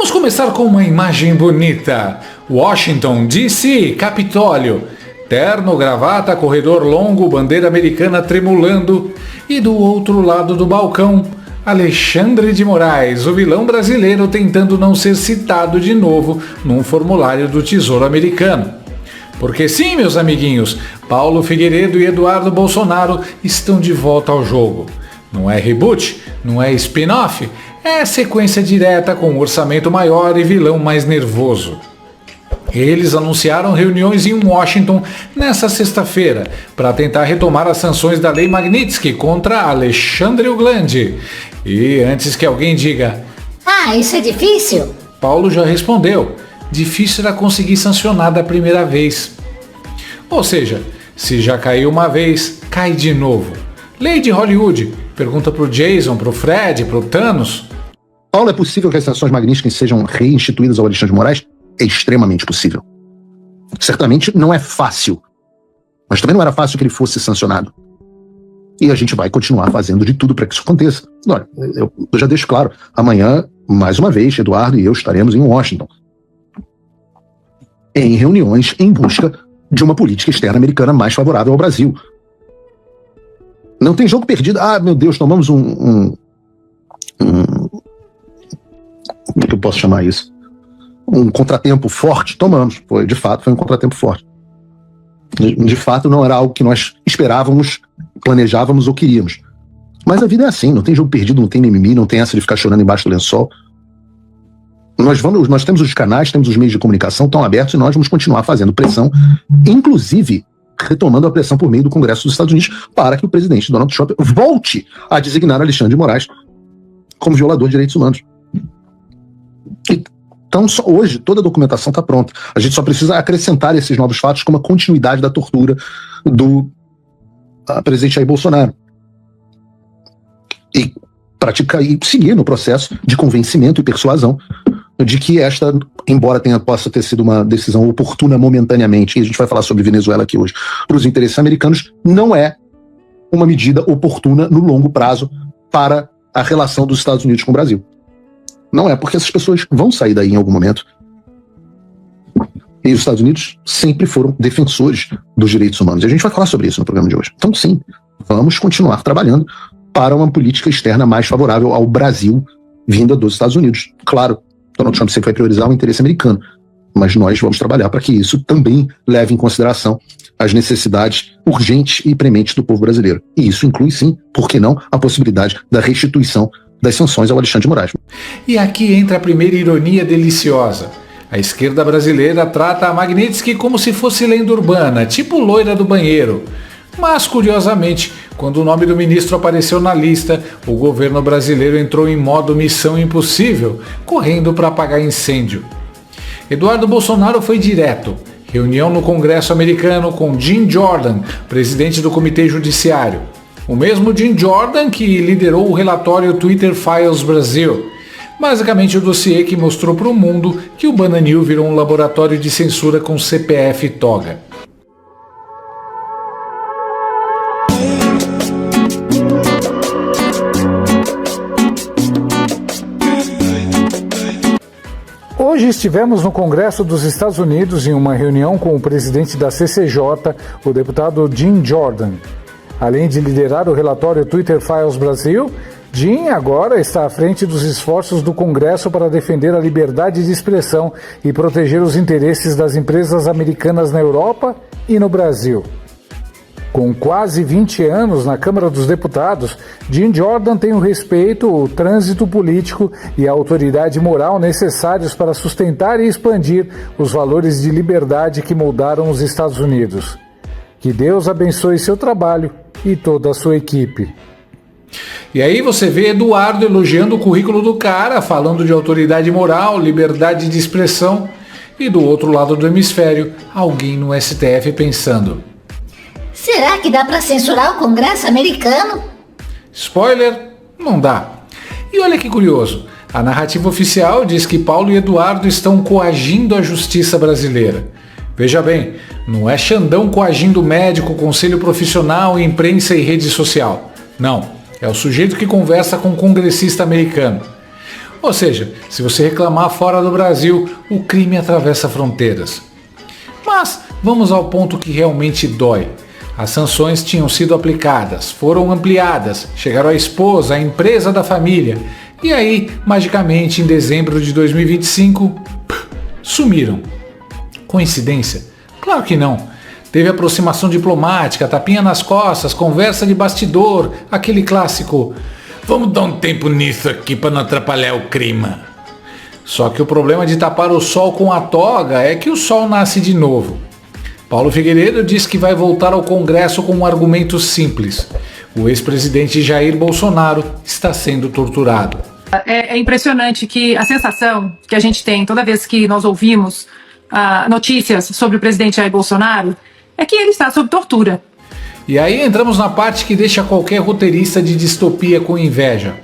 Vamos começar com uma imagem bonita. Washington, D.C., Capitólio. Terno, gravata, corredor longo, bandeira americana tremulando. E do outro lado do balcão, Alexandre de Moraes, o vilão brasileiro tentando não ser citado de novo num formulário do Tesouro Americano. Porque sim, meus amiguinhos, Paulo Figueiredo e Eduardo Bolsonaro estão de volta ao jogo. Não é reboot, não é spin-off, é sequência direta com um orçamento maior e vilão mais nervoso. Eles anunciaram reuniões em Washington nesta sexta-feira para tentar retomar as sanções da Lei Magnitsky contra Alexandre o Grande. E antes que alguém diga: "Ah, isso é difícil", Paulo já respondeu: difícil era conseguir sancionar da primeira vez. Ou seja, se já caiu uma vez, cai de novo. Lei de Hollywood. Pergunta pro Jason, pro Fred, pro Thanos. Paulo, é possível que as sanções Magnitsky sejam reinstituídas ao Alexandre de Moraes? É extremamente possível. Certamente não é fácil, mas também não era fácil que ele fosse sancionado. E a gente vai continuar fazendo de tudo para que isso aconteça. Olha, eu já deixo claro, amanhã, mais uma vez, Eduardo e eu estaremos em Washington, em reuniões em busca de uma política externa americana mais favorável ao Brasil. Não tem jogo perdido. Ah, meu Deus, tomamos como é que eu posso chamar isso? Um contratempo forte? Tomamos. De fato, foi um contratempo forte. De fato, não era algo que nós esperávamos, planejávamos ou queríamos. Mas a vida é assim, não tem jogo perdido, não tem mimimi, não tem essa de ficar chorando embaixo do lençol. Nós temos os canais, temos os meios de comunicação, estão abertos e nós vamos continuar fazendo pressão, inclusive retomando a pressão por meio do Congresso dos Estados Unidos para que o presidente Donald Trump volte a designar Alexandre de Moraes como violador de direitos humanos. Então, hoje, toda a documentação está pronta. A gente só precisa acrescentar esses novos fatos como a continuidade da tortura do presidente Jair Bolsonaro. E seguir no processo de convencimento e persuasão de que esta, embora possa ter sido uma decisão oportuna momentaneamente, e a gente vai falar sobre Venezuela aqui hoje, para os interesses americanos, não é uma medida oportuna no longo prazo para a relação dos Estados Unidos com o Brasil. Não é, porque essas pessoas vão sair daí em algum momento. E os Estados Unidos sempre foram defensores dos direitos humanos. E a gente vai falar sobre isso no programa de hoje. Então, sim, vamos continuar trabalhando para uma política externa mais favorável ao Brasil, vinda dos Estados Unidos. Claro, Donald Trump sempre vai priorizar o interesse americano, mas nós vamos trabalhar para que isso também leve em consideração as necessidades urgentes e prementes do povo brasileiro. E isso inclui, sim, por que não, a possibilidade da restituição das sanções ao Alexandre de Moraes. E aqui entra a primeira ironia deliciosa. A esquerda brasileira trata a Magnitsky como se fosse lenda urbana, tipo loira do banheiro. Mas, curiosamente, quando o nome do ministro apareceu na lista, o governo brasileiro entrou em modo missão impossível, correndo para apagar incêndio. Eduardo Bolsonaro foi direto. Reunião no Congresso americano com Jim Jordan, presidente do Comitê Judiciário. O mesmo Jim Jordan que liderou o relatório Twitter Files Brasil. Basicamente o dossiê que mostrou para o mundo que o Bananil virou um laboratório de censura com CPF e toga. Hoje estivemos no Congresso dos Estados Unidos em uma reunião com o presidente da CCJ, o deputado Jim Jordan. Além de liderar o relatório Twitter Files Brasil, Jim agora está à frente dos esforços do Congresso para defender a liberdade de expressão e proteger os interesses das empresas americanas na Europa e no Brasil. Com quase 20 anos na Câmara dos Deputados, Jim Jordan tem o respeito, o trânsito político e a autoridade moral necessários para sustentar e expandir os valores de liberdade que moldaram os Estados Unidos. Que Deus abençoe seu trabalho e toda a sua equipe. E aí você vê Eduardo elogiando o currículo do cara, falando de autoridade moral, liberdade de expressão, e do outro lado do hemisfério, alguém no STF pensando: será que dá para censurar o Congresso americano? Spoiler, não dá. E olha que curioso, a narrativa oficial diz que Paulo e Eduardo estão coagindo a justiça brasileira. Veja bem, não é Xandão coagindo médico, conselho profissional, imprensa e rede social. Não, é o sujeito que conversa com um congressista americano. Ou seja, se você reclamar fora do Brasil, o crime atravessa fronteiras. Mas vamos ao ponto que realmente dói. As sanções tinham sido aplicadas, foram ampliadas, chegaram à esposa, à empresa da família. E aí, magicamente, em dezembro de 2025, sumiram. Coincidência? Claro que não. Teve aproximação diplomática, tapinha nas costas, conversa de bastidor, aquele clássico "vamos dar um tempo nisso aqui para não atrapalhar o clima". Só que o problema de tapar o sol com a toga é que o sol nasce de novo. Paulo Figueiredo diz que vai voltar ao Congresso com um argumento simples. O ex-presidente Jair Bolsonaro está sendo torturado. É impressionante que a sensação que a gente tem toda vez que nós ouvimos notícias sobre o presidente Jair Bolsonaro é que ele está sob tortura. E aí entramos na parte que deixa qualquer roteirista de distopia com inveja.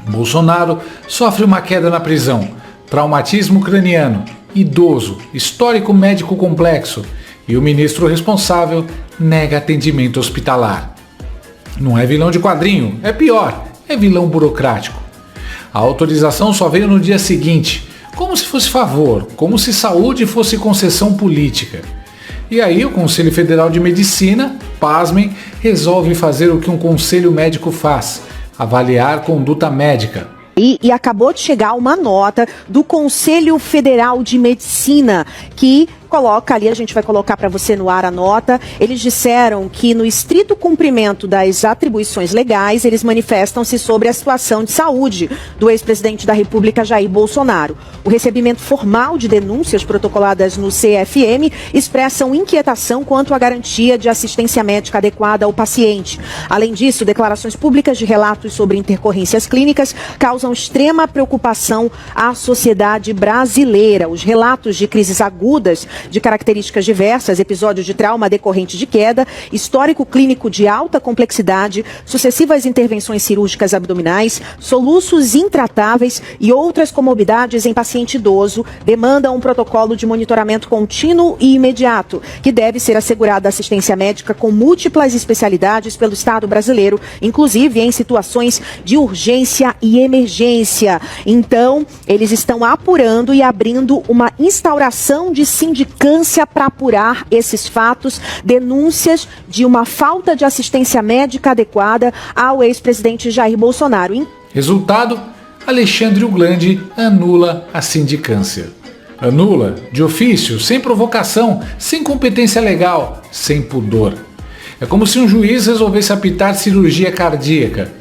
Bolsonaro sofre uma queda na prisão, traumatismo craniano, idoso, histórico médico complexo, e o ministro responsável nega atendimento hospitalar. Não é vilão de quadrinho, é pior, é vilão burocrático. A autorização só veio no dia seguinte, como se fosse favor, como se saúde fosse concessão política. E aí o Conselho Federal de Medicina, pasmem, resolve fazer o que um conselho médico faz, avaliar conduta médica. E acabou de chegar uma nota do Conselho Federal de Medicina que coloca ali, a gente vai colocar para você no ar a nota. Eles disseram que no estrito cumprimento das atribuições legais, eles manifestam-se sobre a situação de saúde do ex-presidente da República, Jair Bolsonaro. O recebimento formal de denúncias protocoladas no CFM expressam inquietação quanto à garantia de assistência médica adequada ao paciente. Além disso, declarações públicas de relatos sobre intercorrências clínicas causam extrema preocupação à sociedade brasileira. Os relatos de crises agudas de características diversas, episódios de trauma decorrente de queda, histórico clínico de alta complexidade, sucessivas intervenções cirúrgicas abdominais, soluços intratáveis e outras comorbidades em paciente idoso demandam um protocolo de monitoramento contínuo e imediato, que deve ser assegurada assistência médica com múltiplas especialidades pelo Estado brasileiro, inclusive em situações de urgência e emergência. Então, eles estão apurando e abrindo uma instauração de sindicância para apurar esses fatos, denúncias de uma falta de assistência médica adequada ao ex-presidente Jair Bolsonaro. Resultado, Alexandre Uglandi anula a sindicância. Anula, de ofício, sem provocação, sem competência legal, sem pudor. É como se um juiz resolvesse apitar cirurgia cardíaca.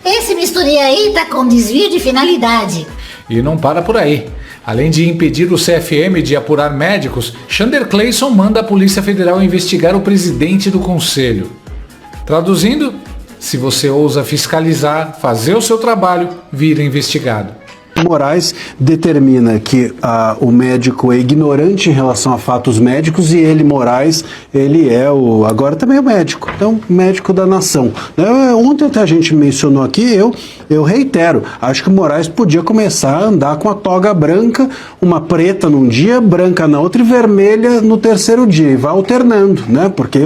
Esse misturi aí tá com desvio de finalidade. E não para por aí. Além de impedir o CFM de apurar médicos, Xander Clayson manda a Polícia Federal investigar o presidente do Conselho. Traduzindo, se você ousa fiscalizar, fazer o seu trabalho, vira investigado. Moraes determina que o médico é ignorante em relação a fatos médicos e ele, Moraes, ele é agora também é o médico, então médico da nação. Ontem até a gente mencionou aqui, eu reitero, acho que o Moraes podia começar a andar com a toga branca, uma preta num dia, branca na outra e vermelha no terceiro dia, e vai alternando, né? Porque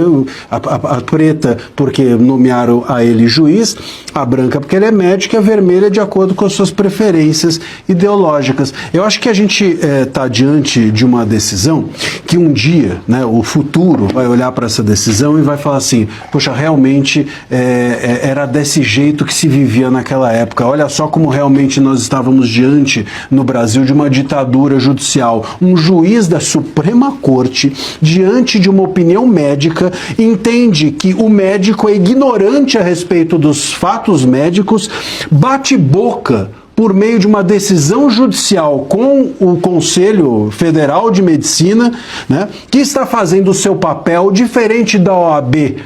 a preta, porque nomearam a ele juiz, a branca porque ele é médico e a vermelha de acordo com as suas preferências ideológicas. Eu acho que a gente está diante de uma decisão que um dia, né, o futuro vai olhar para essa decisão e vai falar assim, poxa, realmente era desse jeito que se vivia naquela época. Olha só como realmente nós estávamos diante no Brasil de uma ditadura judicial. Um juiz da Suprema Corte, diante de uma opinião médica, entende que o médico é ignorante a respeito dos fatos médicos, bate boca por meio de uma decisão judicial com o Conselho Federal de Medicina, né, que está fazendo o seu papel diferente da OAB.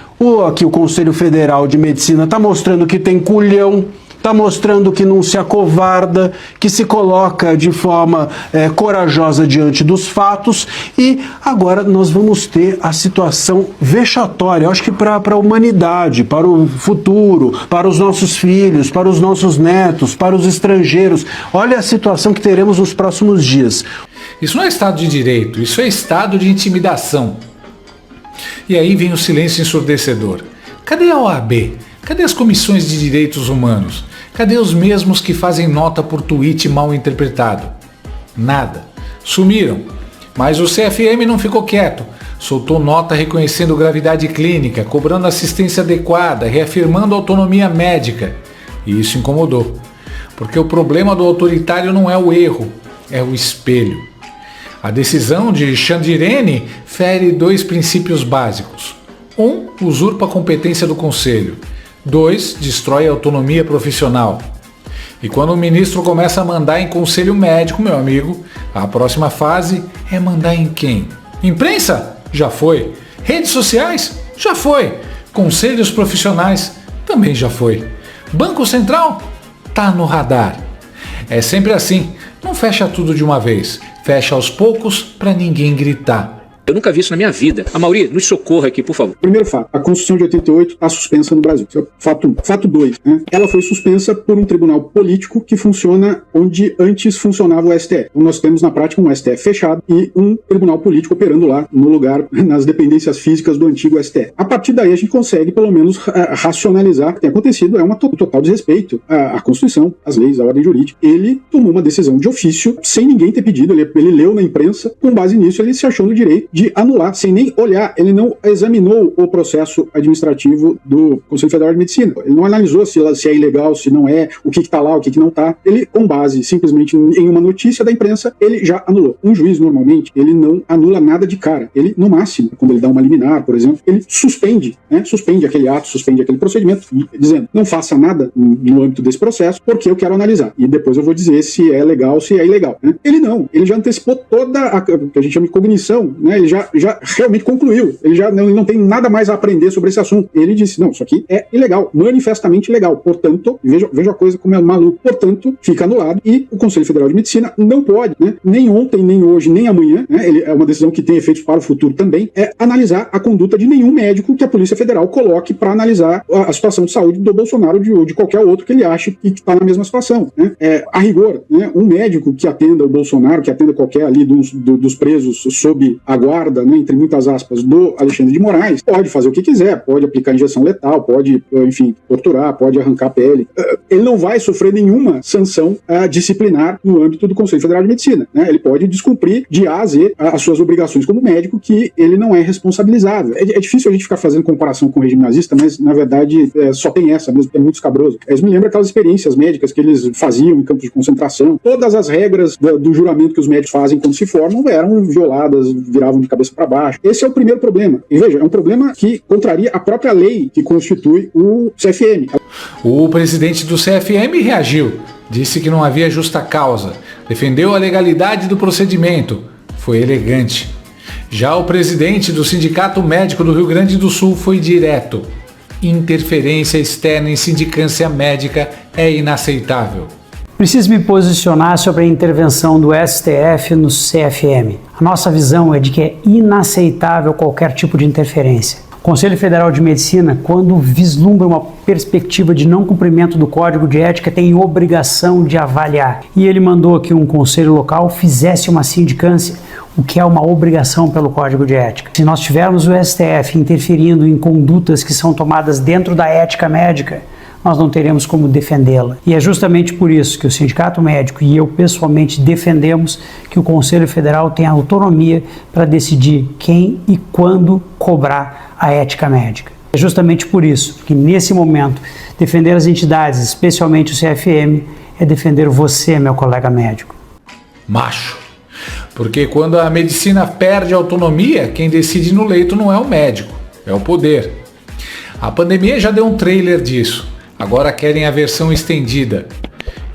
Aqui o Conselho Federal de Medicina está mostrando que tem culhão, está mostrando que não se acovarda, que se coloca de forma corajosa diante dos fatos, e agora nós vamos ter a situação vexatória, eu acho que para a humanidade, para o futuro, para os nossos filhos, para os nossos netos, para os estrangeiros. Olha a situação que teremos nos próximos dias. Isso não é Estado de Direito, isso é estado de intimidação. E aí vem o silêncio ensurdecedor. Cadê a OAB? Cadê as comissões de direitos humanos? Cadê os mesmos que fazem nota por tweet mal interpretado? Nada. Sumiram. Mas o CFM não ficou quieto. Soltou nota reconhecendo gravidade clínica, cobrando assistência adequada, reafirmando autonomia médica. E isso incomodou. Porque o problema do autoritário não é o erro, é o espelho. A decisão de Chandirene fere 2 princípios básicos. 1. Usurpa a competência do Conselho. 2. Destrói a autonomia profissional. E quando o ministro começa a mandar em conselho médico, meu amigo, a próxima fase é mandar em quem? Imprensa? Já foi. Redes sociais? Já foi. Conselhos profissionais? Também já foi. Banco Central? Tá no radar. É sempre assim. Não fecha tudo de uma vez. Fecha aos poucos para ninguém gritar. Eu nunca vi isso na minha vida. Amaury, nos socorra aqui, por favor. Primeiro fato, a Constituição de 88 está suspensa no Brasil. Isso é fato 1. Fato 2, né? Ela foi suspensa por um tribunal político que funciona onde antes funcionava o STF. Então nós temos na prática um STF fechado e um tribunal político operando lá no lugar, nas dependências físicas do antigo STF. A partir daí a gente consegue pelo menos racionalizar o que tem acontecido. É um total desrespeito à Constituição, às leis, à ordem jurídica. Ele tomou uma decisão de ofício sem ninguém ter pedido. Ele leu na imprensa. Com base nisso ele se achou no direito de anular, sem nem olhar. Ele não examinou o processo administrativo do Conselho Federal de Medicina. Ele não analisou se é ilegal, se não é, o que está lá, o que não está. Ele, com base simplesmente em uma notícia da imprensa, ele já anulou. Um juiz, normalmente, ele não anula nada de cara. Ele, no máximo, quando ele dá uma liminar, por exemplo, ele suspende, né? Suspende aquele ato, suspende aquele procedimento, dizendo, não faça nada no âmbito desse processo, porque eu quero analisar. E depois eu vou dizer se é legal, se é ilegal, né? Ele não. Ele já antecipou toda a que a gente chama de cognição, né? Ele já realmente concluiu. Ele já não tem nada mais a aprender sobre esse assunto. Ele disse, não, isso aqui é ilegal, manifestamente ilegal. Portanto, veja a coisa como é maluco. Portanto, fica anulado e o Conselho Federal de Medicina não pode, né, nem ontem, nem hoje, nem amanhã, né, é uma decisão que tem efeitos para o futuro também, é analisar a conduta de nenhum médico que a Polícia Federal coloque para analisar a situação de saúde do Bolsonaro ou de qualquer outro que ele ache que está na mesma situação, né. A rigor, né, um médico que atenda o Bolsonaro, que atenda qualquer ali dos presos sob a guarda, né, entre muitas aspas, do Alexandre de Moraes, pode fazer o que quiser, pode aplicar injeção letal, pode, enfim, torturar, pode arrancar a pele. Ele não vai sofrer nenhuma sanção disciplinar no âmbito do Conselho Federal de Medicina, né? Ele pode descumprir de A a Z as suas obrigações como médico, que ele não é responsabilizável. É difícil a gente ficar fazendo comparação com o regime nazista, mas, na verdade, só tem essa mesmo, é muito escabroso. Isso me lembra aquelas experiências médicas que eles faziam em campos de concentração. Todas as regras do juramento que os médicos fazem quando se formam eram violadas, viravam de cabeça para baixo. Esse é o primeiro problema. E veja, é um problema que contraria a própria lei que constitui o CFM. O presidente do CFM reagiu, disse que não havia justa causa, defendeu a legalidade do procedimento, foi elegante. Já o presidente do Sindicato Médico do Rio Grande do Sul foi direto. Interferência externa em sindicância médica é inaceitável. Preciso me posicionar sobre a intervenção do STF no CFM. A nossa visão é de que é inaceitável qualquer tipo de interferência. O Conselho Federal de Medicina, quando vislumbra uma perspectiva de não cumprimento do Código de Ética, tem obrigação de avaliar. E ele mandou que um conselho local fizesse uma sindicância, o que é uma obrigação pelo Código de Ética. Se nós tivermos o STF interferindo em condutas que são tomadas dentro da ética médica, nós não teremos como defendê-la. E é justamente por isso que o Sindicato Médico e eu pessoalmente defendemos que o Conselho Federal tenha autonomia para decidir quem e quando cobrar a ética médica. É justamente por isso que, nesse momento, defender as entidades, especialmente o CFM, é defender você, meu colega médico. Macho. Porque quando a medicina perde autonomia, quem decide no leito não é o médico, é o poder. A pandemia já deu um trailer disso. Agora querem a versão estendida.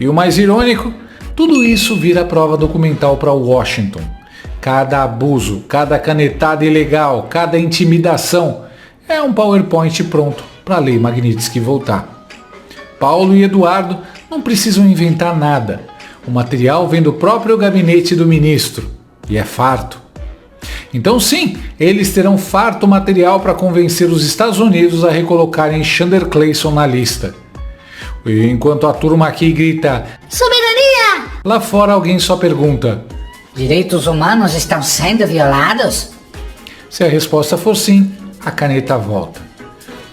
E o mais irônico, tudo isso vira prova documental para Washington. Cada abuso, cada canetada ilegal, cada intimidação é um PowerPoint pronto para a lei Magnitsky voltar. Paulo e Eduardo não precisam inventar nada. O material vem do próprio gabinete do ministro e é farto. Então sim, eles terão farto material para convencer os Estados Unidos a recolocarem Chandler Clayson na lista. E enquanto a turma aqui grita Soberania! Lá fora alguém só pergunta: Direitos humanos estão sendo violados? Se a resposta for sim, a caneta volta.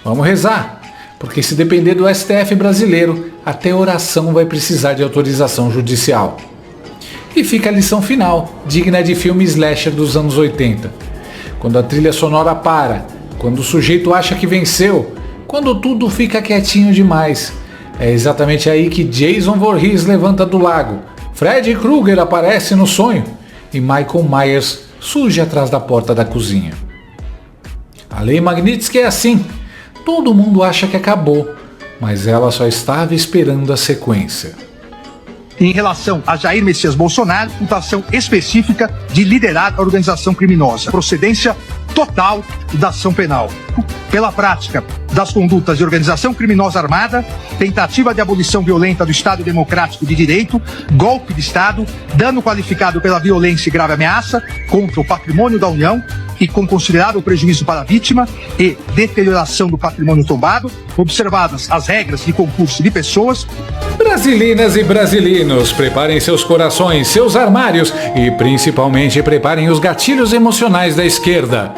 Vamos rezar, Porque se depender do STF brasileiro, até oração vai precisar de autorização judicial. E fica a lição final, digna de filme slasher dos anos 80. Quando a trilha sonora para, quando o sujeito acha que venceu, quando tudo fica quietinho demais. É exatamente aí que Jason Voorhees levanta do lago, Freddy Krueger aparece no sonho e Michael Myers surge atrás da porta da cozinha. A lei Magnitsky é assim, todo mundo acha que acabou, mas ela só estava esperando a sequência. Em relação a Jair Messias Bolsonaro, imputação específica de liderar a organização criminosa, procedência total da ação penal. Pela prática das condutas de organização criminosa armada, tentativa de abolição violenta do Estado Democrático de Direito, golpe de Estado, dano qualificado pela violência e grave ameaça contra o patrimônio da União e com considerável prejuízo para a vítima e deterioração do patrimônio tombado, observadas as regras de concurso de pessoas. Brasilinas e brasilinos, preparem seus corações, seus armários e principalmente preparem os gatilhos emocionais da esquerda.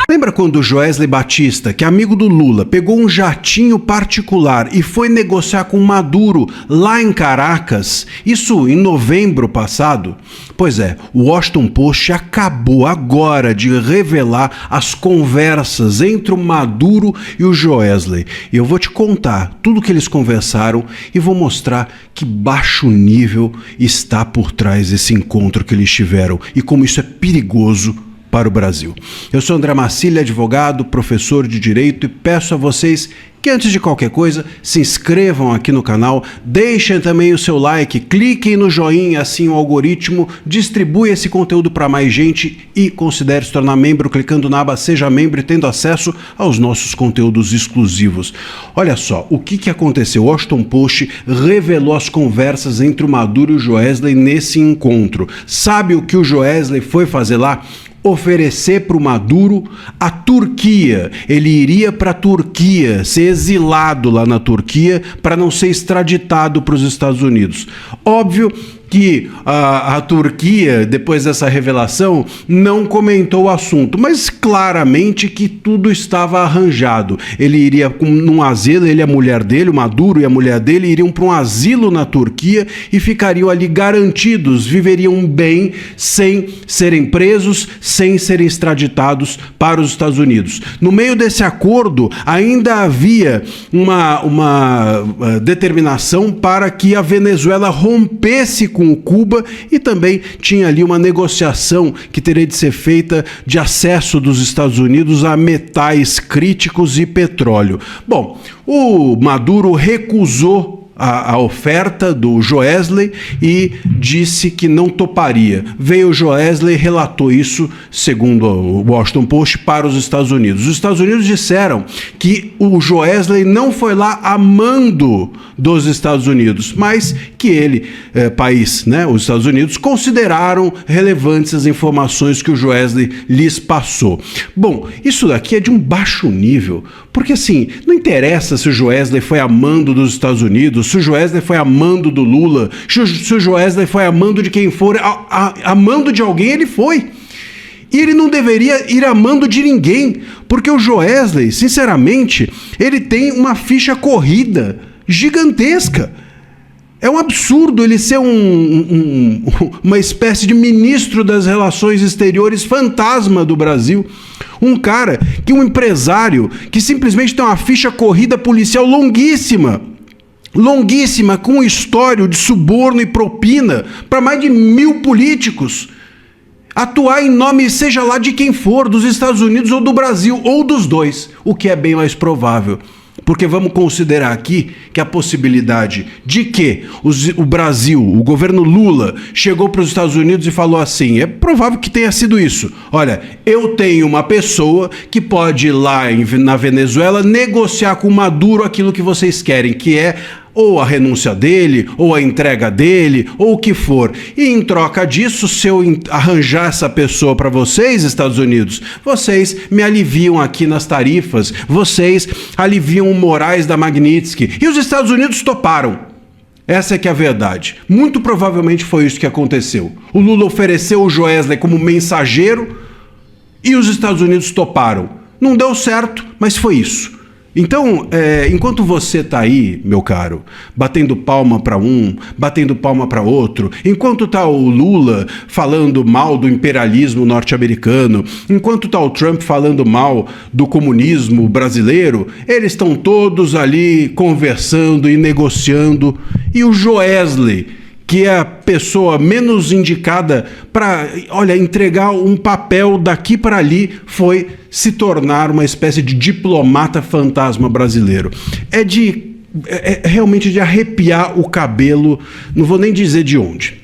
Lembra quando o Joesley Batista, que é amigo do Lula, pegou um jatinho particular e foi negociar com Maduro lá em Caracas? Isso em novembro passado? Pois é, o Washington Post acabou agora de revelar as conversas entre o Maduro e o Joesley. E eu vou te contar tudo que eles conversaram e vou mostrar que baixo nível está por trás desse encontro que eles tiveram e como isso é perigoso para o Brasil. Eu sou André Marcilli, advogado, professor de Direito, e peço a vocês que antes de qualquer coisa se inscrevam aqui no canal, deixem também o seu like, cliquem no joinha, assim o algoritmo distribui esse conteúdo para mais gente e considere se tornar membro clicando na aba Seja Membro e tendo acesso aos nossos conteúdos exclusivos. Olha só, o que aconteceu? O Washington Post revelou as conversas entre o Maduro e o Joesley nesse encontro. Sabe o que o Joesley foi fazer lá? Oferecer para o Maduro a Turquia. Ele iria para a Turquia, ser exilado lá na Turquia para não ser extraditado para os Estados Unidos. Óbvio que a Turquia, depois dessa revelação, não comentou o assunto, mas claramente que tudo estava arranjado. Ele iria num asilo, ele e a mulher dele, o Maduro e a mulher dele, iriam para um asilo na Turquia e ficariam ali garantidos, viveriam bem, sem serem presos, sem serem extraditados para os Estados Unidos. No meio desse acordo, ainda havia uma determinação para que a Venezuela rompesse com Cuba e também tinha ali uma negociação que teria de ser feita de acesso dos Estados Unidos a metais críticos e petróleo. Bom, o Maduro recusou a oferta do Joesley e disse que não toparia. Veio o Joesley e relatou isso, segundo o Washington Post, para os Estados Unidos. Os Estados Unidos disseram que o Joesley não foi lá a mando dos Estados Unidos, mas que ele, país, né, os Estados Unidos, consideraram relevantes as informações que o Joesley lhes passou. Bom, isso daqui é de um baixo nível, porque assim, não interessa se o Joesley foi a mando dos Estados Unidos, se o Joesley foi a mando do Lula, se o Joesley foi a mando de quem for, a mando de alguém ele foi. E ele não deveria ir a mando de ninguém, porque o Joesley, sinceramente, ele tem uma ficha corrida gigantesca. É um absurdo ele ser uma espécie de ministro das relações exteriores fantasma do Brasil. Um cara um empresário que simplesmente tem uma ficha corrida policial longuíssima, com um histórico de suborno e propina para mais de 1000 políticos. Atuar em nome, seja lá de quem for, dos Estados Unidos ou do Brasil, ou dos dois, o que é bem mais provável. Porque vamos considerar aqui que a possibilidade de que o Brasil, o governo Lula, chegou para os Estados Unidos e falou assim, é provável que tenha sido isso. Olha, eu tenho uma pessoa que pode ir lá na Venezuela negociar com Maduro aquilo que vocês querem, que é ou a renúncia dele, ou a entrega dele, ou o que for. E em troca disso, se eu arranjar essa pessoa para vocês, Estados Unidos, vocês me aliviam aqui nas tarifas, vocês aliviam o Moraes da Magnitsky. E os Estados Unidos toparam. Essa é que é a verdade. Muito provavelmente foi isso que aconteceu. O Lula ofereceu o Joesley como mensageiro E os Estados Unidos toparam. Não deu certo, mas foi isso. Então, enquanto você está aí, meu caro, batendo palma para um, batendo palma para outro, enquanto está o Lula falando mal do imperialismo norte-americano, enquanto está o Trump falando mal do comunismo brasileiro, eles estão todos ali conversando e negociando. E o Joesley, que é a pessoa menos indicada para, entregar um papel daqui para ali, foi se tornar uma espécie de diplomata fantasma brasileiro. É realmente de arrepiar o cabelo, não vou nem dizer de onde.